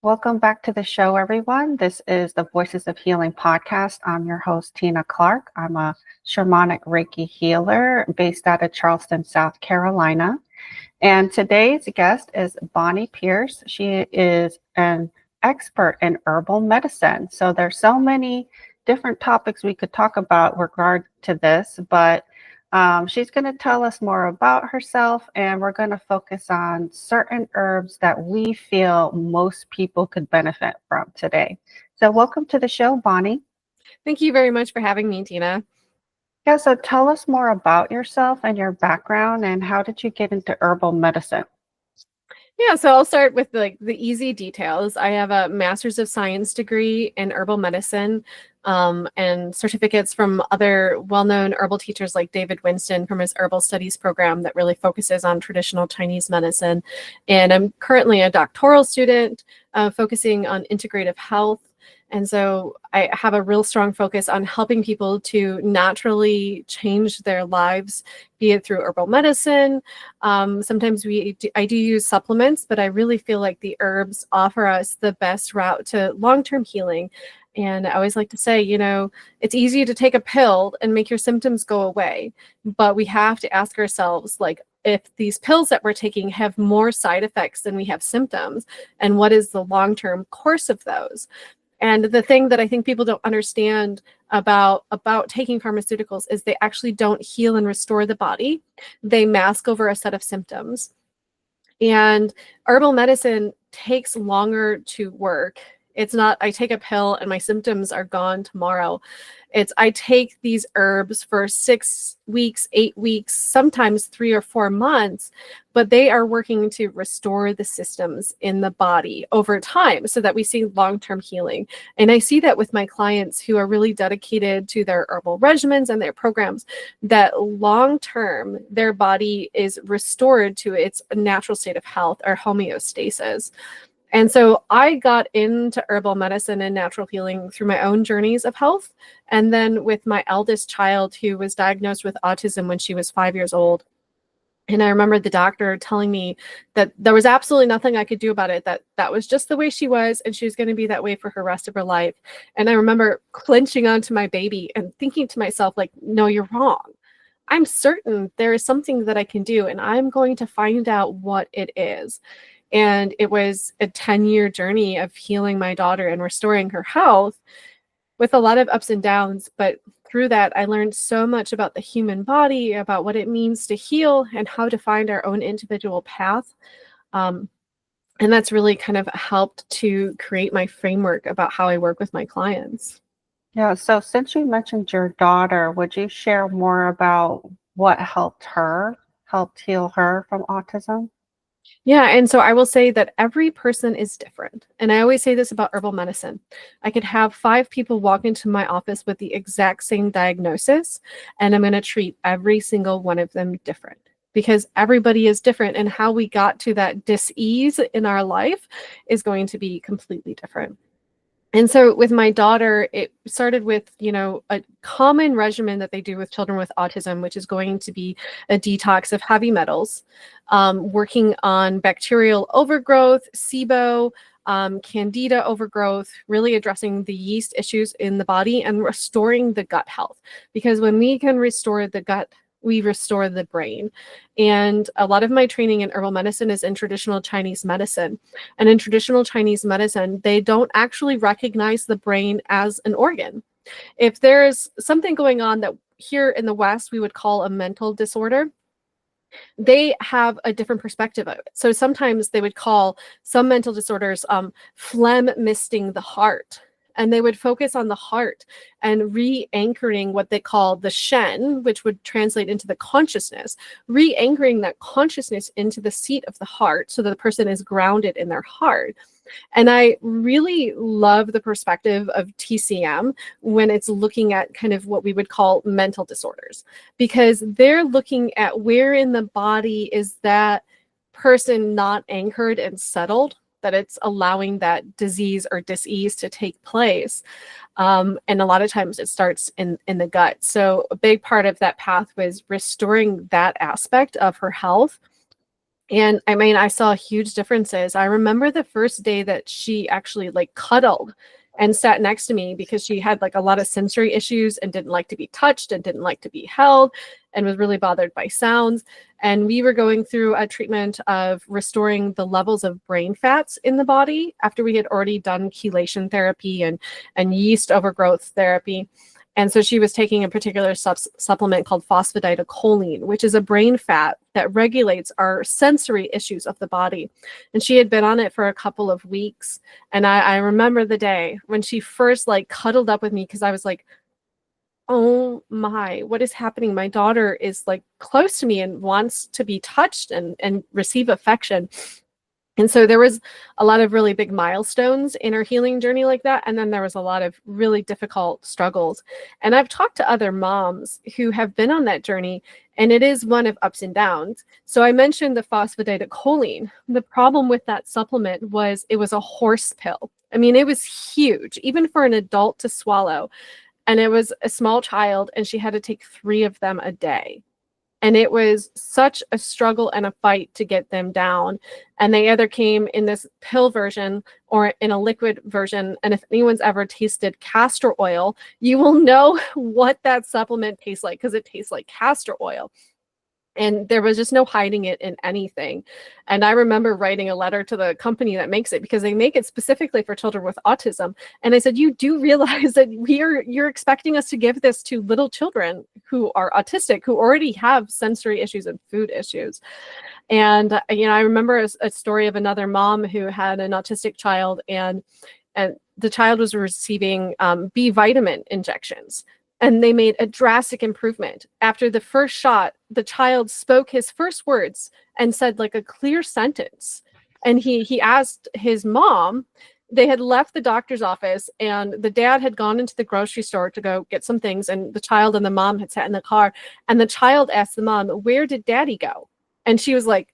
Welcome back to the show, everyone. This is the Voices of Healing podcast. I'm your host, Tina Clark. I'm a shamanic Reiki healer based out of Charleston, South Carolina. And today's guest is Bonnie Pierce. She is an expert in herbal medicine. So there's so many different topics we could talk about regard to this, but she's going to tell us more about herself, and we're going to focus on certain herbs that we feel most people could benefit from today. So welcome to the show, Bonnie. Thank you very much for having me, Tina. Yeah, so tell us more about yourself and your background, and how did you get into herbal medicine? Yeah, so I'll start with the easy details. I have a master's of science degree in herbal medicine, and certificates from other well-known herbal teachers like David Winston from his herbal studies program that really focuses on traditional Chinese medicine. And I'm currently a doctoral student focusing on integrative health. And so I have a real strong focus on helping people to naturally change their lives, be it through herbal medicine. Sometimes I do use supplements, but I really feel like the herbs offer us the best route to long-term healing. And I always like to say, it's easy to take a pill and make your symptoms go away, but we have to ask ourselves, like, if these pills that we're taking have more side effects than we have symptoms, and what is the long-term course of those? And the thing that I think people don't understand about taking pharmaceuticals is they actually don't heal and restore the body. They mask over a set of symptoms. And herbal medicine takes longer to work. It's not, I take a pill and my symptoms are gone tomorrow. It's, I take these herbs for 6 weeks, 8 weeks, sometimes 3 or 4 months, but they are working to restore the systems in the body over time so that we see long-term healing. And I see that with my clients who are really dedicated to their herbal regimens and their programs, that long-term, their body is restored to its natural state of health or homeostasis. And so I got into herbal medicine and natural healing through my own journeys of health. And then with my eldest child, who was diagnosed with autism when she was 5 years old. And I remember the doctor telling me that there was absolutely nothing I could do about it, that was just the way she was, and she was going to be that way for her rest of her life. And I remember clenching onto my baby and thinking to myself, like, no, you're wrong. I'm certain there is something that I can do, and I'm going to find out what it is. And it was a 10-year journey of healing my daughter and restoring her health with a lot of ups and downs. But through that, I learned so much about the human body, about what it means to heal and how to find our own individual path. And that's really kind of helped to create my framework about how I work with my clients. Yeah, so since you mentioned your daughter, would you share more about what helped heal her from autism? Yeah, and so I will say that every person is different. And I always say this about herbal medicine. I could have 5 people walk into my office with the exact same diagnosis, and I'm going to treat every single one of them different because everybody is different, and how we got to that dis-ease in our life is going to be completely different. And so with my daughter, it started with, a common regimen that they do with children with autism, which is going to be a detox of heavy metals, working on bacterial overgrowth, SIBO, candida overgrowth, really addressing the yeast issues in the body and restoring the gut health. Because when we can restore the gut, we restore the brain. And a lot of my training in herbal medicine is in traditional Chinese medicine. And in traditional Chinese medicine, they don't actually recognize the brain as an organ. If there's something going on that here in the West we would call a mental disorder, they have a different perspective of it. So sometimes they would call some mental disorders phlegm misting the heart. And they would focus on the heart and re-anchoring what they call the Shen, which would translate into the consciousness, re-anchoring that consciousness into the seat of the heart so that the person is grounded in their heart. And I really love the perspective of TCM when it's looking at kind of what we would call mental disorders, because they're looking at where in the body is that person not anchored and settled, that it's allowing that disease or dis-ease to take place. And a lot of times it starts in the gut. So a big part of that path was restoring that aspect of her health. And I mean, I saw huge differences. I remember the first day that she actually like cuddled and sat next to me because she had like a lot of sensory issues and didn't like to be touched and didn't like to be held and was really bothered by sounds. And we were going through a treatment of restoring the levels of brain fats in the body after we had already done chelation therapy and yeast overgrowth therapy. And so she was taking a particular supplement called phosphatidylcholine, which is a brain fat that regulates our sensory issues of the body. And she had been on it for a couple of weeks. And I remember the day when she first like cuddled up with me because I was like, oh my, what is happening? My daughter is like close to me and wants to be touched and receive affection. And so there was a lot of really big milestones in our healing journey like that. And then there was a lot of really difficult struggles. And I've talked to other moms who have been on that journey, and it is one of ups and downs. So I mentioned the phosphatidylcholine. The problem with that supplement was it was a horse pill. I mean, it was huge, even for an adult to swallow. And it was a small child, and she had to take 3 of them a day. And it was such a struggle and a fight to get them down. And they either came in this pill version or in a liquid version. And if anyone's ever tasted castor oil, you will know what that supplement tastes like, because it tastes like castor oil. And there was just no hiding it in anything. And I remember writing a letter to the company that makes it, because they make it specifically for children with autism. And I said, you do realize that you're expecting us to give this to little children who are autistic, who already have sensory issues and food issues. And, I remember a story of another mom who had an autistic child, and the child was receiving B vitamin injections. And they made a drastic improvement. After the first shot, the child spoke his first words and said like a clear sentence. And he asked his mom, they had left the doctor's office, and the dad had gone into the grocery store to go get some things, and the child and the mom had sat in the car, and the child asked the mom, "Where did daddy go?" And she was like,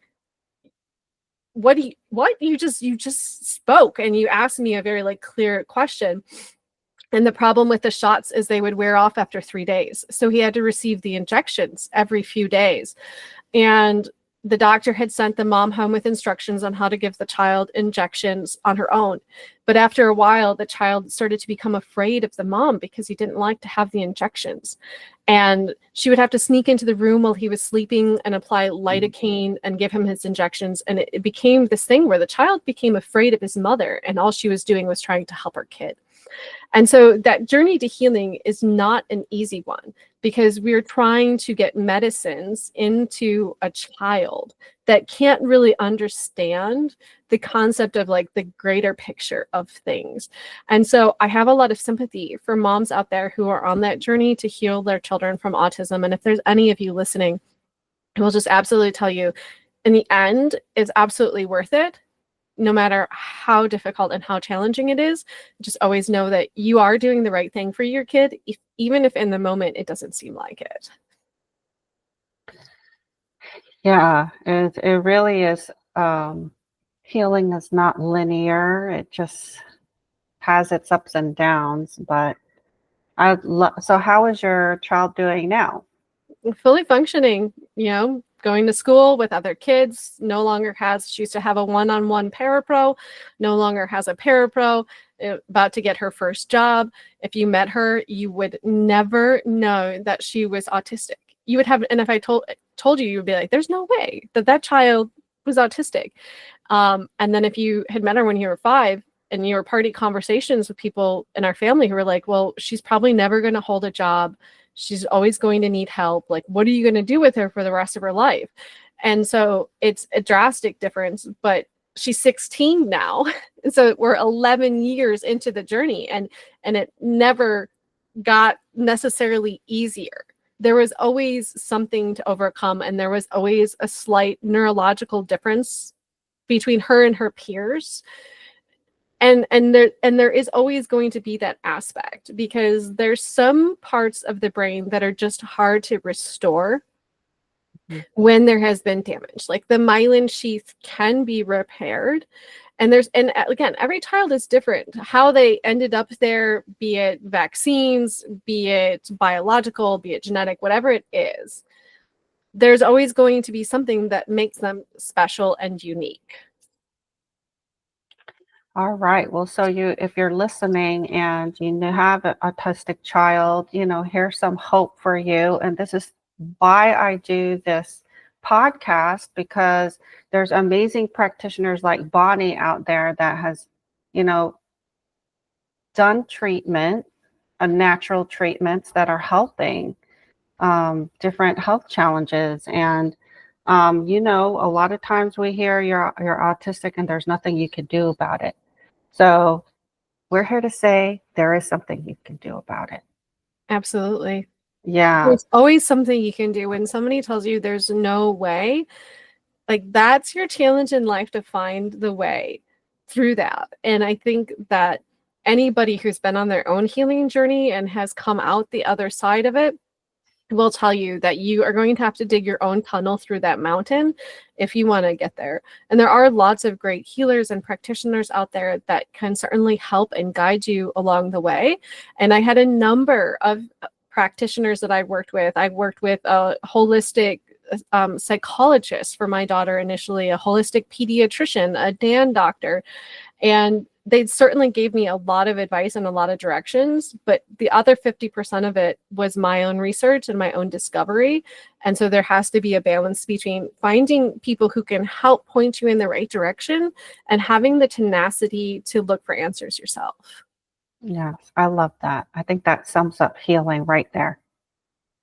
what you just spoke, and you asked me a very like clear question. And the problem with the shots is they would wear off after 3 days. So he had to receive the injections every few days. And the doctor had sent the mom home with instructions on how to give the child injections on her own. But after a while, the child started to become afraid of the mom because he didn't like to have the injections. And she would have to sneak into the room while he was sleeping and apply lidocaine and give him his injections. And it became this thing where the child became afraid of his mother, and all she was doing was trying to help her kid. And so that journey to healing is not an easy one, because we're trying to get medicines into a child that can't really understand the concept of like the greater picture of things. And so I have a lot of sympathy for moms out there who are on that journey to heal their children from autism. And if there's any of you listening, I will just absolutely tell you, in the end, it's absolutely worth it. No matter how difficult and how challenging it is, just always know that you are doing the right thing for your kid, even if in the moment it doesn't seem like it. Yeah, it really is. Healing is not linear. It just has its ups and downs. But so how is your child doing now? Fully functioning, going to school with other kids, no longer has, she used to have a one-on-one parapro, no longer has a parapro, about to get her first job. If you met her, you would never know that she was autistic. You would have, and if I told you, you would be like, there's no way that child was autistic. And then if you had met her when you were 5, and you were party conversations with people in our family who were like, well, she's probably never going to hold a job. She's always going to need help. Like, what are you going to do with her for the rest of her life? And so it's a drastic difference, but she's 16 now. And so we're 11 years into the journey, and it never got necessarily easier. There was always something to overcome, and there was always a slight neurological difference between her and her peers. And there is always going to be that aspect, because there's some parts of the brain that are just hard to restore when there has been damage. Like the myelin sheath can be repaired. And again, every child is different. How they ended up there, be it vaccines, be it biological, be it genetic, whatever it is, there's always going to be something that makes them special and unique. All right. Well, so if you're listening and have an autistic child, here's some hope for you. And this is why I do this podcast, because there's amazing practitioners like Bonnie out there that has, you know, done treatment, natural treatments that are helping different health challenges. And a lot of times we hear you're autistic and there's nothing you can do about it. So we're here to say there is something you can do about it. Absolutely. Yeah. There's always something you can do. When somebody tells you there's no way, like that's your challenge in life, to find the way through that. And I think that anybody who's been on their own healing journey and has come out the other side of it will tell you that you are going to have to dig your own tunnel through that mountain if you want to get there. And there are lots of great healers and practitioners out there that can certainly help and guide you along the way. And I had a number of practitioners that I've worked with. I've worked with a holistic psychologist for my daughter initially, a holistic pediatrician, a DAN doctor, and they certainly gave me a lot of advice and a lot of directions, but the other 50% of it was my own research and my own discovery. And so there has to be a balance between finding people who can help point you in the right direction and having the tenacity to look for answers yourself. Yes, I love that. I think that sums up healing right there,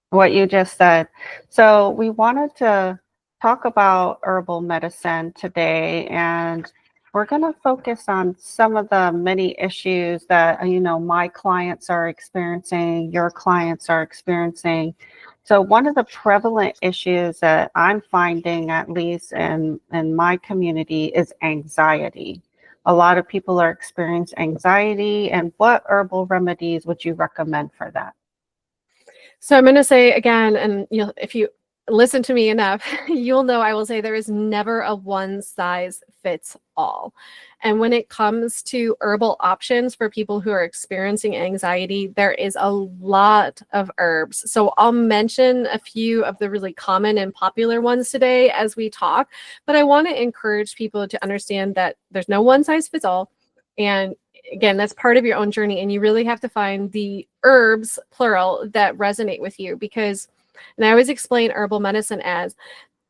what you just said. So we wanted to talk about herbal medicine today, and we're going to focus on some of the many issues that my clients are experiencing, your clients are experiencing. So one of the prevalent issues that I'm finding, at least in my community, is anxiety. A lot of people are experiencing anxiety, and what herbal remedies would you recommend for that? So I'm going to say again, and if you listen to me enough, you'll know I will say there is never a one size fits all. And when it comes to herbal options for people who are experiencing anxiety, there is a lot of herbs. So I'll mention a few of the really common and popular ones today as we talk, but I want to encourage people to understand that there's no one size fits all. And again, that's part of your own journey, and you really have to find the herbs, plural, that resonate with you. Because, and I always explain herbal medicine as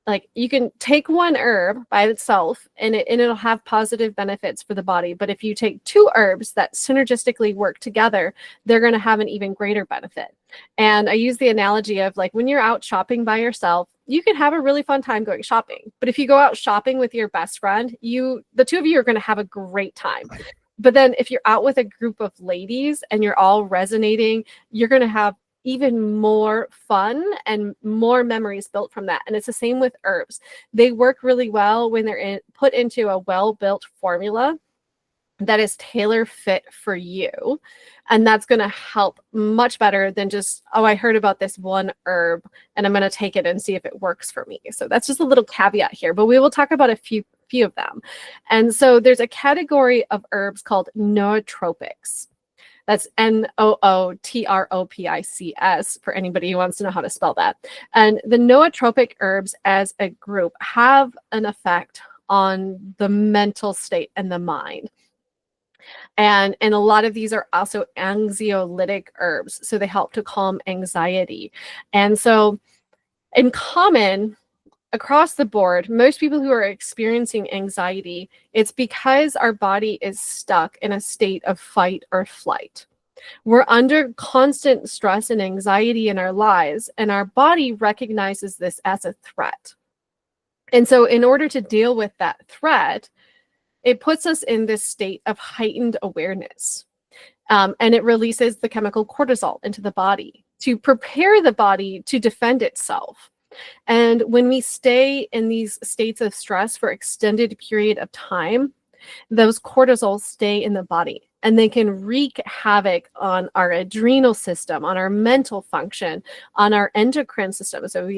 like you can take one herb by itself and it'll have positive benefits for the body. But if you take two herbs that synergistically work together, they're going to have an even greater benefit. And I use the analogy of like when you're out shopping by yourself, you can have a really fun time going shopping. But if you go out shopping with your best friend, the two of you are going to have a great time. But then if you're out with a group of ladies and you're all resonating, you're going to have even more fun and more memories built from that. And it's the same with herbs. They work really well when they're put into a well-built formula that is tailor fit for you. And that's going to help much better than just, oh, I heard about this one herb and I'm going to take it and see if it works for me. So that's just a little caveat here, but we will talk about a few of them. And so there's a category of herbs called nootropics. That's nootropics for anybody who wants to know how to spell that. And the nootropic herbs as a group have an effect on the mental state and the mind. And a lot of these are also anxiolytic herbs. So they help to calm anxiety. And so in common, across the board, most people who are experiencing anxiety, it's because our body is stuck in a state of fight or flight. We're under constant stress and anxiety in our lives, and our body recognizes this as a threat. And so in order to deal with that threat, it puts us in this state of heightened awareness. And it releases the chemical cortisol into the body to prepare the body to defend itself. And when we stay in these states of stress for extended period of time, those cortisols stay in the body and they can wreak havoc on our adrenal system, on our mental function, on our endocrine system. So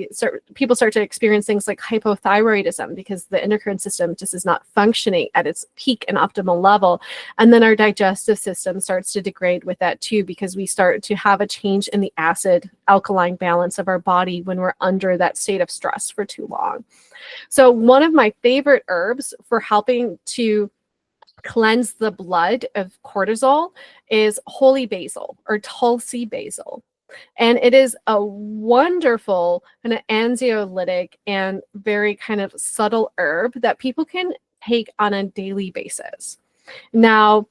people start to experience things like hypothyroidism because the endocrine system just is not functioning at its peak and optimal level. And then our digestive system starts to degrade with that too, because we start to have a change in the acid alkaline balance of our body when we're under that state of stress for too long. So one of my favorite herbs for helping to cleanse the blood of cortisol is holy basil or Tulsi basil. And it is a wonderful kind of anxiolytic and very kind of subtle herb that people can take on a daily basis. Now,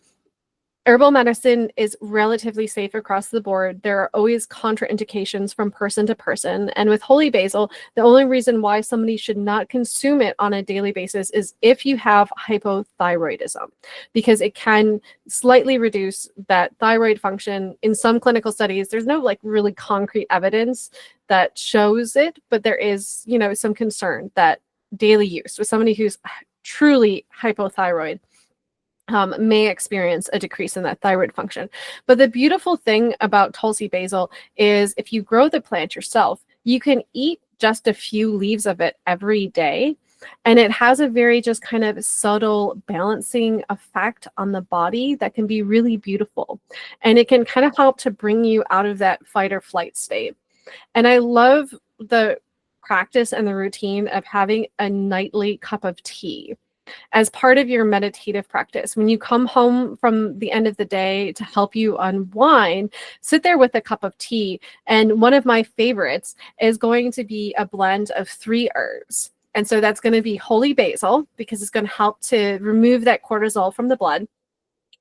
herbal medicine is relatively safe across the board. There are always contraindications from person to person. And with holy basil, the only reason why somebody should not consume it on a daily basis is if you have hypothyroidism, because it can slightly reduce that thyroid function. In some clinical studies, there's no like really concrete evidence that shows it, but there is, some concern that daily use with somebody who's truly hypothyroid may experience a decrease in that thyroid function. But the beautiful thing about Tulsi basil is if you grow the plant yourself, you can eat just a few leaves of it every day. And it has a very just kind of subtle balancing effect on the body that can be really beautiful. And it can kind of help to bring you out of that fight or flight state. And I love the practice and the routine of having a nightly cup of tea as part of your meditative practice. When you come home from the end of the day to help you unwind, sit there with a cup of tea. And one of my favorites is going to be a blend of 3 herbs. And so that's going to be holy basil, because it's going to help to remove that cortisol from the blood.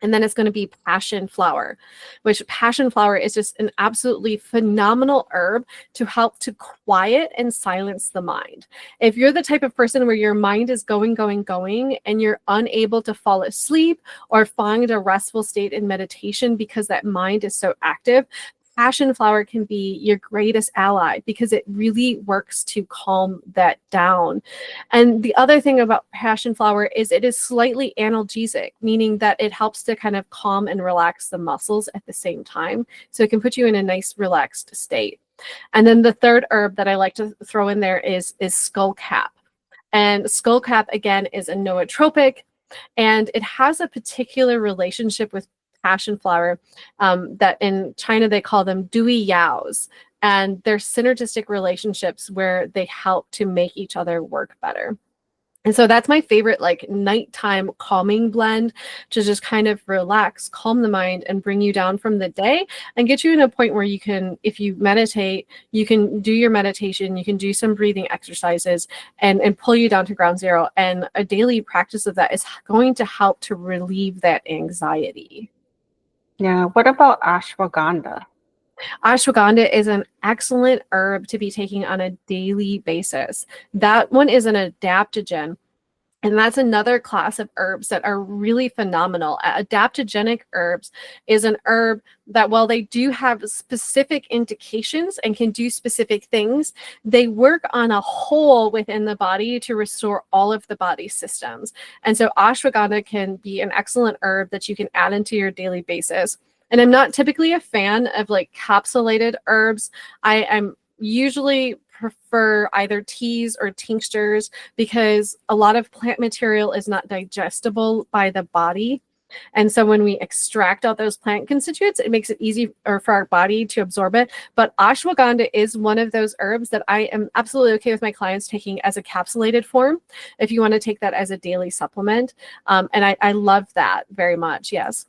And then it's going to be passion flower, which passion flower is just an absolutely phenomenal herb to help to quiet and silence the mind. If you're the type of person where your mind is going, and you're unable to fall asleep or find a restful state in meditation because that mind is so active, passion flower can be your greatest ally because it really works to calm that down. And the other thing about passion flower is it is slightly analgesic, meaning that it helps to kind of calm and relax the muscles at the same time. So it can put you in a nice relaxed state. And then the third herb that I like to throw in there is skullcap. And skullcap, again, is a nootropic, and it has a particular relationship with passion flower that in China they call them dewy yaos, and they're synergistic relationships where they help to make each other work better. And so that's my favorite like nighttime calming blend to just kind of relax, calm the mind, and bring you down from the day and get you in a point where you can, if you meditate, you can do your meditation, you can do some breathing exercises and pull you down to ground zero. And a daily practice of that is going to help to relieve that anxiety. Yeah. What about ashwagandha? Ashwagandha is an excellent herb to be taking on a daily basis. That one is an adaptogen. And that's another class of herbs that are really phenomenal. Adaptogenic herbs is an herb that, while they do have specific indications and can do specific things, they work on a whole within the body to restore all of the body systems. And so ashwagandha can be an excellent herb that you can add into your daily basis. And I'm not typically a fan of like capsulated herbs. I'm usually prefer either teas or tinctures because a lot of plant material is not digestible by the body. And so when we extract out those plant constituents, it makes it easy for our body to absorb it. But ashwagandha is one of those herbs that I am absolutely okay with my clients taking as a capsulated form if you want to take that as a daily supplement. And I love that very much. Yes.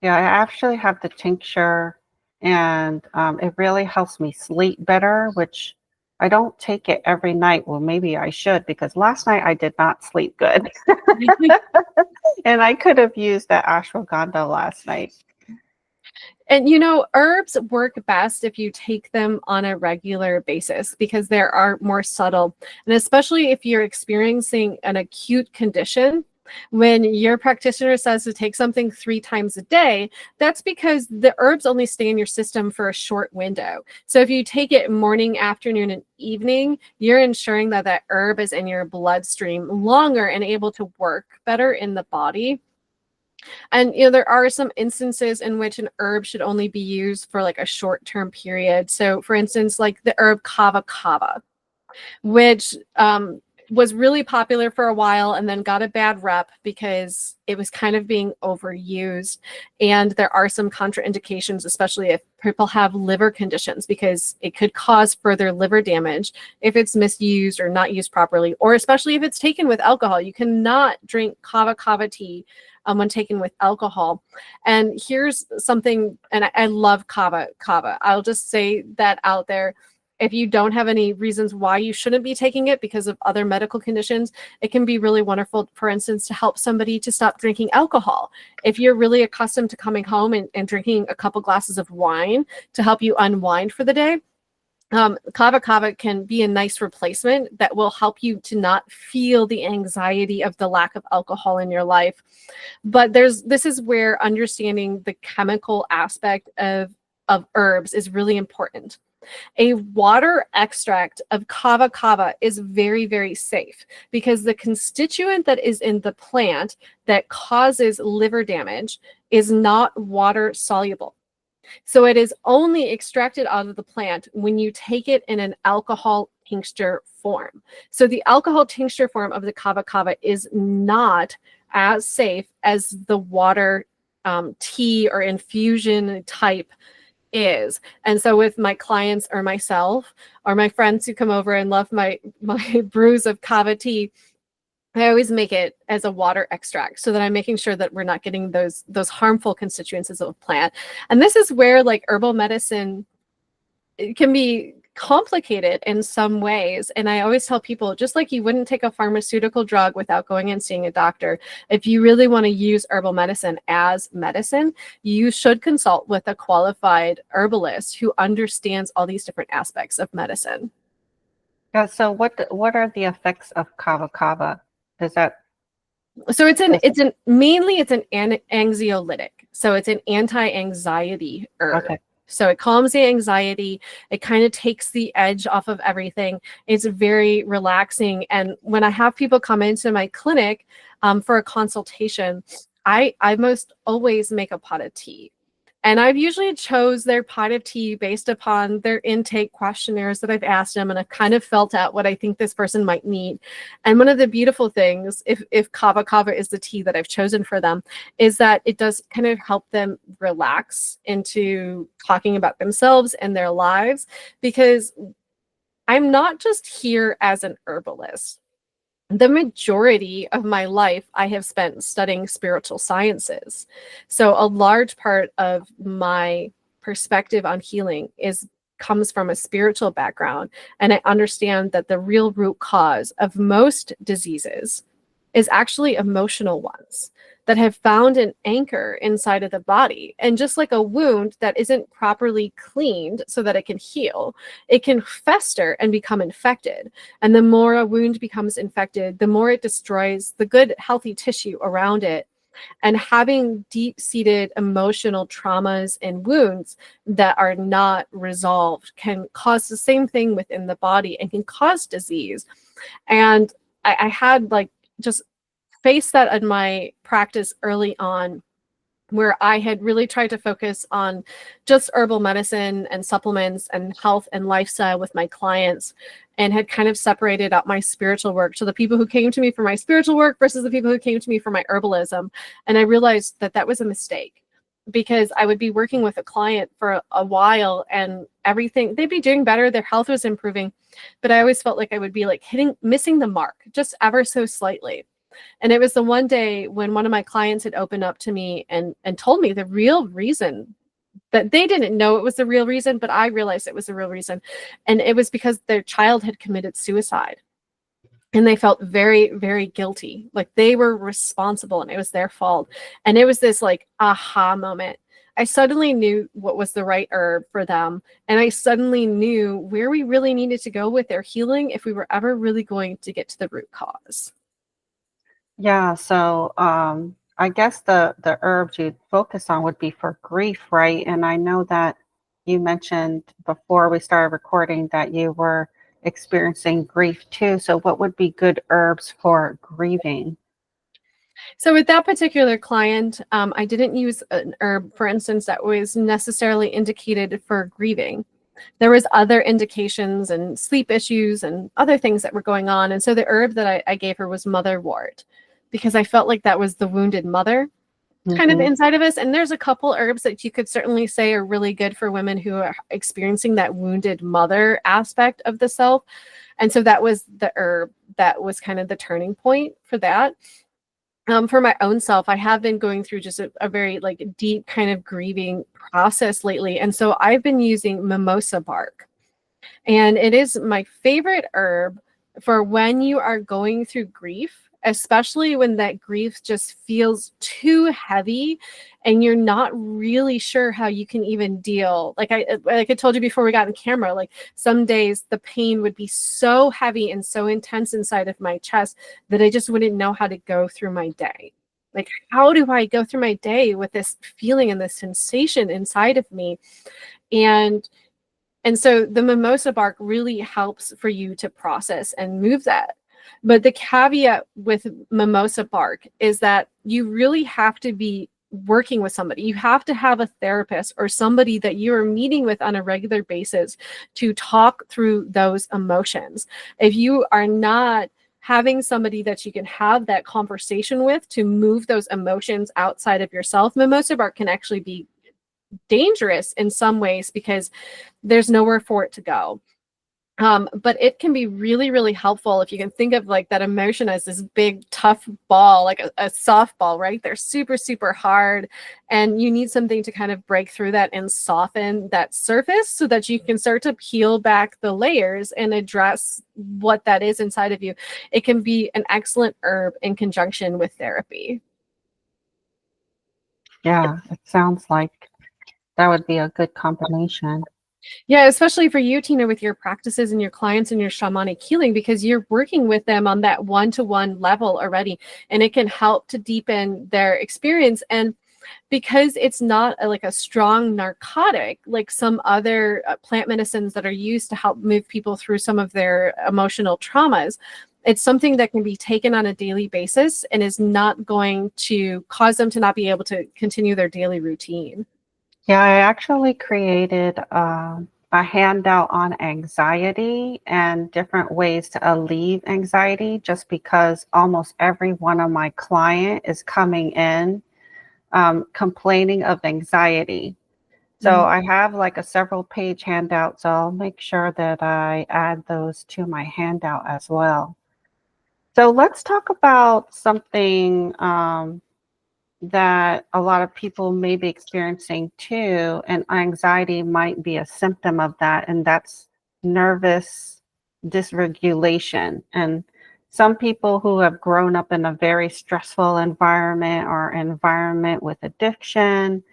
Yeah, I actually have the tincture, and it really helps me sleep better, which I don't take it every night. Well, maybe I should, because last night I did not sleep good. And I could have used that ashwagandha last night. And herbs work best if you take them on a regular basis because they are more subtle. And especially if you're experiencing an acute condition, when your practitioner says to take something 3 times a day, that's because the herbs only stay in your system for a short window. So if you take it morning, afternoon, and evening, you're ensuring that that herb is in your bloodstream longer and able to work better in the body. And you know, there are some instances in which an herb should only be used for like a short-term period. So for instance, like the herb kava kava, which was really popular for a while and then got a bad rep because it was kind of being overused. And there are some contraindications, especially if people have liver conditions, because it could cause further liver damage if it's misused or not used properly, or especially if it's taken with alcohol. You cannot drink kava kava tea when taken with alcohol. And here's something, and I love kava kava. I'll just say that out there. If you don't have any reasons why you shouldn't be taking it because of other medical conditions, it can be really wonderful, for instance, to help somebody to stop drinking alcohol. If you're really accustomed to coming home and drinking a couple glasses of wine to help you unwind for the day, kava kava can be a nice replacement that will help you to not feel the anxiety of the lack of alcohol in your life. But this is where understanding the chemical aspect of herbs is really important. A water extract of kava kava is very, very safe because the constituent that is in the plant that causes liver damage is not water soluble. So it is only extracted out of the plant when you take it in an alcohol tincture form. So the alcohol tincture form of the kava kava is not as safe as the water tea or infusion type is. And so with my clients or myself or my friends who come over and love my brews of kava tea, I always make it as a water extract so that I'm making sure that we're not getting those harmful constituents of a plant. And this is where like herbal medicine, it can be complicated in some ways. And I always tell people, just like you wouldn't take a pharmaceutical drug without going and seeing a doctor, if you really want to use herbal medicine as medicine, you should consult with a qualified herbalist who understands all these different aspects of medicine. Yeah, so what are the effects of kava kava? Does that So it's an anxiolytic. So it's an anti-anxiety herb. okay? So it calms the anxiety. It kind of takes the edge off of everything. It's very relaxing. And when I have people come into my clinic for a consultation, I most always make a pot of tea. And I've usually chose their pot of tea based upon their intake questionnaires that I've asked them, and I've kind of felt out what I think this person might need. And one of the beautiful things, if kava kava is the tea that I've chosen for them, is that it does kind of help them relax into talking about themselves and their lives, because I'm not just here as an herbalist. The majority of my life I have spent studying spiritual sciences. So a large part of my perspective on healing comes from a spiritual background, and I understand that the real root cause of most diseases is actually emotional ones that have found an anchor inside of the body. And just like a wound that isn't properly cleaned so that it can heal, it can fester and become infected. And the more a wound becomes infected, the more it destroys the good, healthy tissue around it. And having deep-seated emotional traumas and wounds that are not resolved can cause the same thing within the body and can cause disease. And I had like just faced that in my practice early on, where I had really tried to focus on just herbal medicine and supplements and health and lifestyle with my clients, and had kind of separated out my spiritual work. So the people who came to me for my spiritual work versus the people who came to me for my herbalism. And I realized that that was a mistake, because I would be working with a client for a while and everything, they'd be doing better, their health was improving, but I always felt like I would be like missing the mark just ever so slightly. And it was the one day when one of my clients had opened up to me and told me the real reason, that they didn't know it was the real reason, but I realized it was the real reason. And it was because their child had committed suicide. And they felt very, very guilty, like they were responsible and it was their fault. And it was this like aha moment. I suddenly knew what was the right herb for them. And I suddenly knew where we really needed to go with their healing if we were ever really going to get to the root cause. Yeah, so I guess the herbs you'd focus on would be for grief, right? And I know that you mentioned before we started recording that you were experiencing grief too. So what would be good herbs for grieving? So with that particular client, I didn't use an herb, for instance, that was necessarily indicated for grieving. There was other indications and sleep issues and other things that were going on. And so the herb that I gave her was motherwort, because I felt like that was the wounded mother kind of Mm-hmm. inside of us. And there's a couple herbs that you could certainly say are really good for women who are experiencing that wounded mother aspect of the self. And so that was the herb that was kind of the turning point for that. For my own self, I have been going through just a very like deep kind of grieving process lately. And so I've been using mimosa bark. And it is my favorite herb for when you are going through grief, especially when that grief just feels too heavy and you're not really sure how you can even deal. Like I told you before we got on camera, like some days the pain would be so heavy and so intense inside of my chest that I just wouldn't know how to go through my day. Like, how do I go through my day with this feeling and this sensation inside of me? And so the mimosa bark really helps for you to process and move that. But the caveat with mimosa bark is that you really have to be working with somebody. You have to have a therapist or somebody that you are meeting with on a regular basis to talk through those emotions. If you are not having somebody that you can have that conversation with to move those emotions outside of yourself, mimosa bark can actually be dangerous in some ways because there's nowhere for it to go. But it can be really, really helpful if you can think of like that emotion as this big, tough ball, like a softball, right? They're super, super hard. And you need something to kind of break through that and soften that surface so that you can start to peel back the layers and address what that is inside of you. It can be an excellent herb in conjunction with therapy. Yeah, it sounds like that would be a good combination. Yeah, especially for you, Tina, with your practices and your clients and your shamanic healing, because you're working with them on that one-to-one level already, and it can help to deepen their experience. And because it's not like a strong narcotic, like some other plant medicines that are used to help move people through some of their emotional traumas, it's something that can be taken on a daily basis and is not going to cause them to not be able to continue their daily routine. Yeah, I actually created a handout on anxiety and different ways to alleviate anxiety just because almost every one of my client is coming in complaining of anxiety. So I have like a several page handout, so I'll make sure that I add those to my handout as well. So let's talk about something that a lot of people may be experiencing too, and anxiety might be a symptom of that, and that's nervous dysregulation. And some people who have grown up in a very stressful environment or environment with addiction,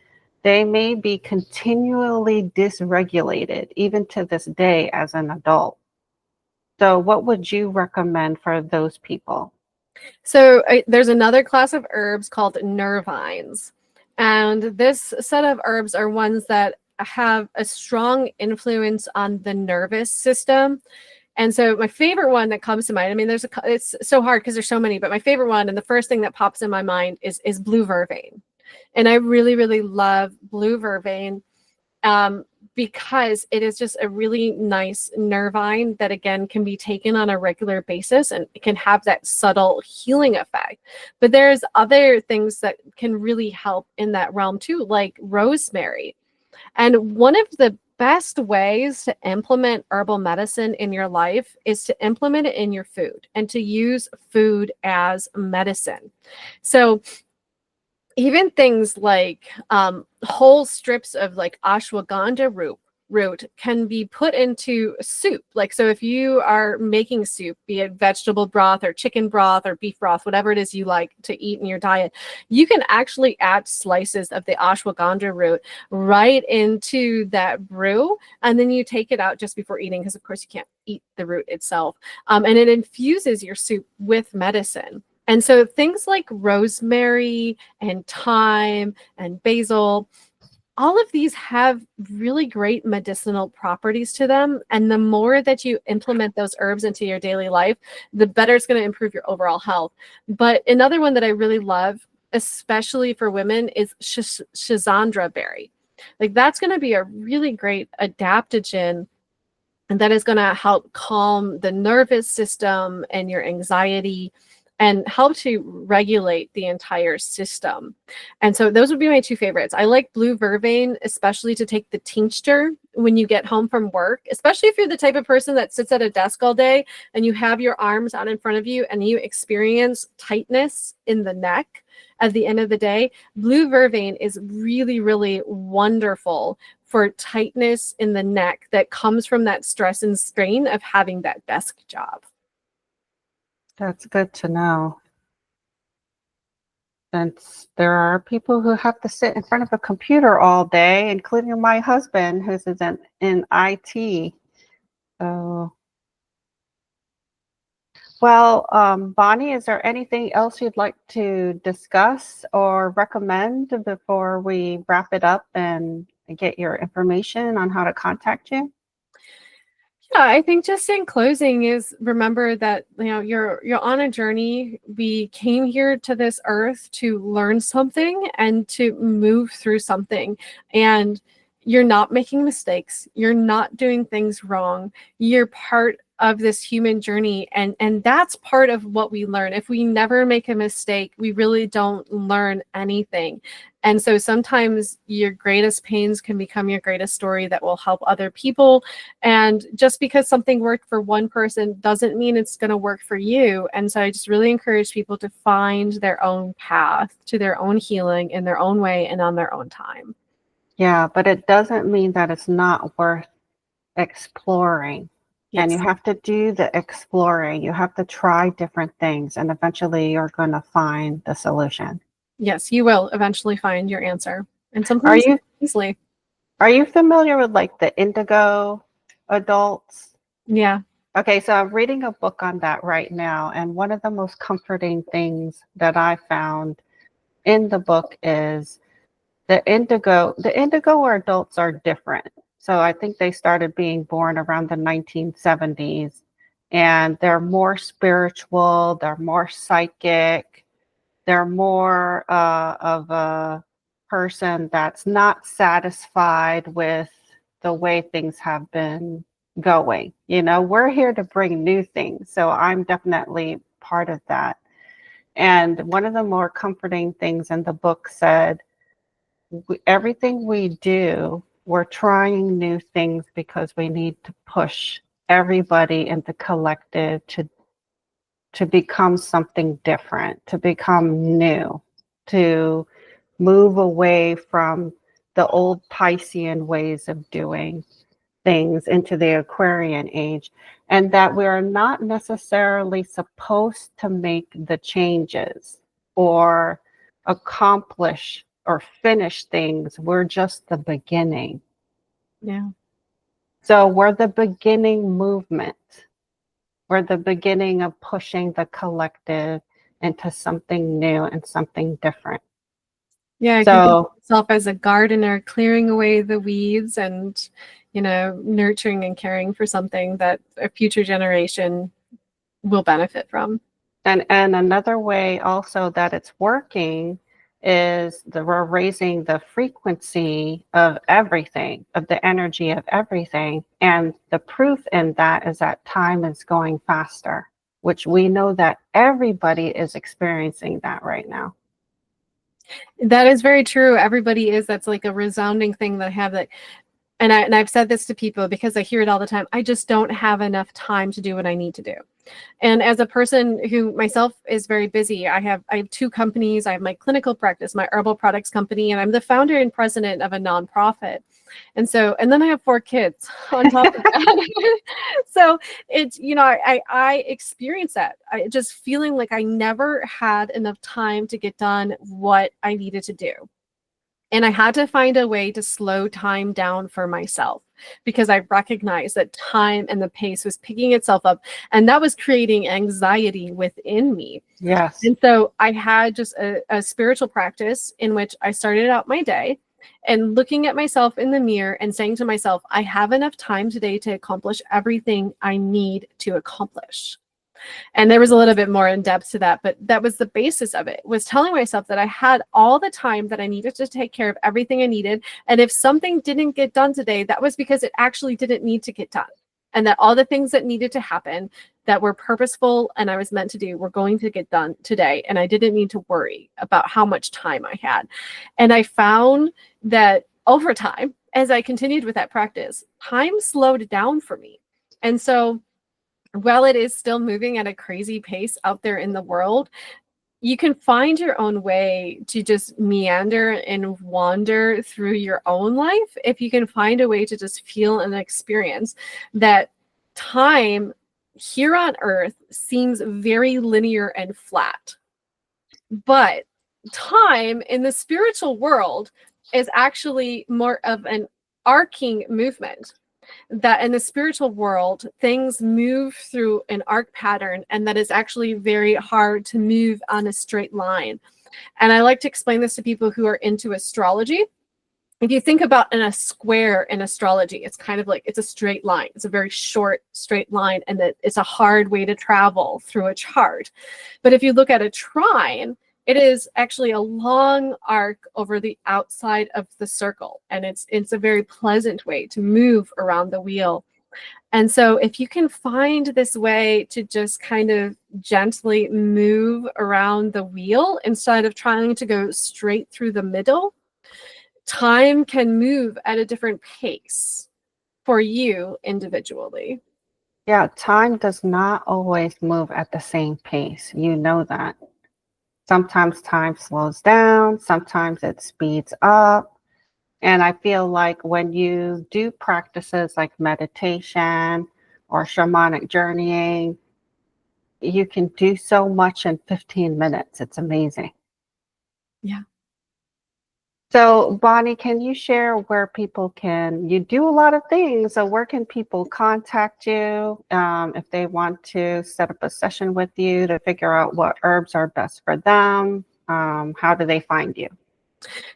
they may be continually dysregulated even to this day as an adult. So what would you recommend for those people? So there's another class of herbs called nervines. And this set of herbs are ones that have a strong influence on the nervous system. And so my favorite one that comes to mind, I mean, it's so hard because there's so many, but my favorite one and the first thing that pops in my mind is blue vervain. And I really, really love blue vervain because it is just a really nice nervine that again can be taken on a regular basis and it can have that subtle healing effect. But there's other things that can really help in that realm too, like rosemary. And one of the best ways to implement herbal medicine in your life is to implement it in your food and to use food as medicine. So even things like whole strips of like ashwagandha root can be put into soup. Like, so if you are making soup, be it vegetable broth or chicken broth or beef broth, whatever it is you like to eat in your diet, you can actually add slices of the ashwagandha root right into that brew. And then you take it out just before eating, because of course you can't eat the root itself. And it infuses your soup with medicine. And so things like rosemary and thyme and basil, all of these have really great medicinal properties to them. And the more that you implement those herbs into your daily life, the better it's going to improve your overall health. But another one that I really love, especially for women, is Schizandra berry. Like that's going to be a really great adaptogen, and that is going to help calm the nervous system and your anxiety and help to regulate the entire system. And so those would be my two favorites. I like blue vervain, especially to take the tincture when you get home from work, especially if you're the type of person that sits at a desk all day and you have your arms out in front of you and you experience tightness in the neck at the end of the day. Blue vervain is really, really wonderful for tightness in the neck that comes from that stress and strain of having that desk job. That's good to know. Since there are people who have to sit in front of a computer all day, including my husband, who's in IT. So, well, Bonnie, is there anything else you'd like to discuss or recommend before we wrap it up and get your information on how to contact you? Yeah, I think just in closing is remember that you're on a journey. We came here to this earth to learn something and to move through something. And you're not making mistakes. You're not doing things wrong. You're part of this human journey, and that's part of what we learn. If we never make a mistake, we really don't learn anything. And so sometimes your greatest pains can become your greatest story that will help other people. And just because something worked for one person doesn't mean it's going to work for you. And so I just really encourage people to find their own path to their own healing in their own way and on their own time. Yeah, but it doesn't mean that it's not worth exploring. Yes. And you have to do the exploring. You have to try different things, and eventually you're going to find the solution. Yes, you will eventually find your answer. And Are sometimes you easily. are you familiar with like the indigo adults? Yeah. Okay, so I'm reading a book on that right now, and one of the most comforting things that I found in the book is the indigo adults are different. So I think they started being born around the 1970s, and they're more spiritual, they're more psychic, they're more of a person that's not satisfied with the way things have been going. We're here to bring new things. So I'm definitely part of that. And one of the more comforting things in the book said, everything we do, we're trying new things because we need to push everybody in the collective to become something different, to become new, to move away from the old Piscean ways of doing things into the Aquarian age, and that we are not necessarily supposed to make the changes or accomplish or finish things. We're just the beginning. Yeah. So we're the beginning movement. We're the beginning of pushing the collective into something new and something different. Yeah, I can think of So, myself as a gardener, clearing away the weeds and, nurturing and caring for something that a future generation will benefit from. and another way also that it's working is we're raising the frequency of everything, of the energy of everything. And the proof in that is that time is going faster, which we know that everybody is experiencing that right now. That is very true. Everybody is. That's like a resounding thing that I have that. And I've said this to people because I hear it all the time. I just don't have enough time to do what I need to do. And as a person who myself is very busy, I have two companies. I have my clinical practice, my herbal products company, and I'm the founder and president of a nonprofit. And then I have 4 kids on top of that. So it's, I experience that. I just feeling like I never had enough time to get done what I needed to do. And I had to find a way to slow time down for myself because I recognized that time and the pace was picking itself up, and that was creating anxiety within me. Yes. And so I had just a spiritual practice in which I started out my day and looking at myself in the mirror and saying to myself, I have enough time today to accomplish everything I need to accomplish. And there was a little bit more in depth to that, but that was the basis of it, was telling myself that I had all the time that I needed to take care of everything I needed. And if something didn't get done today, that was because it actually didn't need to get done. And that all the things that needed to happen that were purposeful and I was meant to do were going to get done today. And I didn't need to worry about how much time I had. And I found that over time, as I continued with that practice, time slowed down for me. And so while it is still moving at a crazy pace out there in the world, you can find your own way to just meander and wander through your own life if you can find a way to just feel and experience that time here on earth seems very linear and flat. But time in the spiritual world is actually more of an arcing movement. That in the spiritual world, things move through an arc pattern, and that is actually very hard to move on a straight line. And I like to explain this to people who are into astrology. If you think about in a square in astrology, it's kind of like it's a straight line. It's a very short straight line, and that it's a hard way to travel through a chart. But if you look at a trine, it is actually a long arc over the outside of the circle, and it's a very pleasant way to move around the wheel. And so if you can find this way to just kind of gently move around the wheel instead of trying to go straight through the middle, time can move at a different pace for you individually. Yeah, time does not always move at the same pace. You know that. Sometimes time slows down, sometimes it speeds up. And I feel like when you do practices like meditation or shamanic journeying, you can do so much in 15 minutes. It's amazing. Yeah. So, Bonnie, can you share where people you do a lot of things. So where can people contact you if they want to set up a session with you to figure out what herbs are best for them? How do they find you?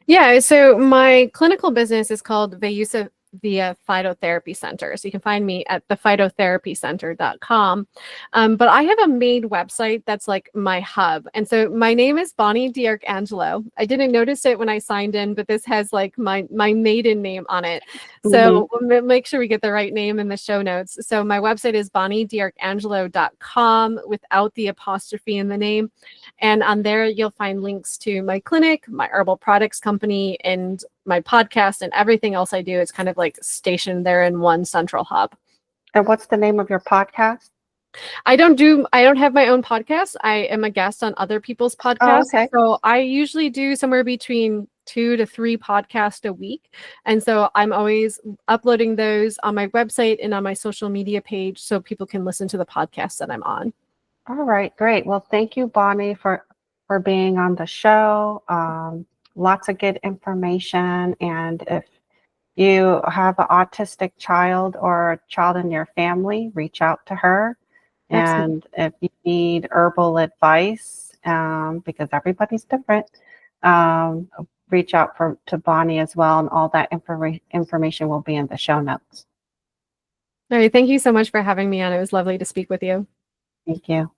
Yeah, so my clinical business is called Veh-you-say-bee-ya Phytotherapy Center. So you can find me at thephytotherapycenter.com. But I have a main website that's like my hub. And so my name is Bonnie D'Arcangelo. I didn't notice it when I signed in, but this has like my maiden name on it. So we'll make sure we get the right name in the show notes. So my website is bonnied'arcangelo.com without the apostrophe in the name. And on there, you'll find links to my clinic, my herbal products company, and my podcast, and everything else I do. It's kind of like stationed there in one central hub. And what's the name of your podcast? I don't have my own podcast. I am a guest on other people's podcasts. Oh, okay. So I usually do somewhere between 2 to 3 podcasts a week. And so I'm always uploading those on my website and on my social media page so people can listen to the podcast that I'm on. All right, great. Well, thank you, Bonnie, for being on the show. Lots of good information. And if you have an autistic child or a child in your family, reach out to her. Absolutely. And if you need herbal advice, because everybody's different, reach out to Bonnie as well. And all that information will be in the show notes. All right. Thank you so much for having me on. It was lovely to speak with you. Thank you.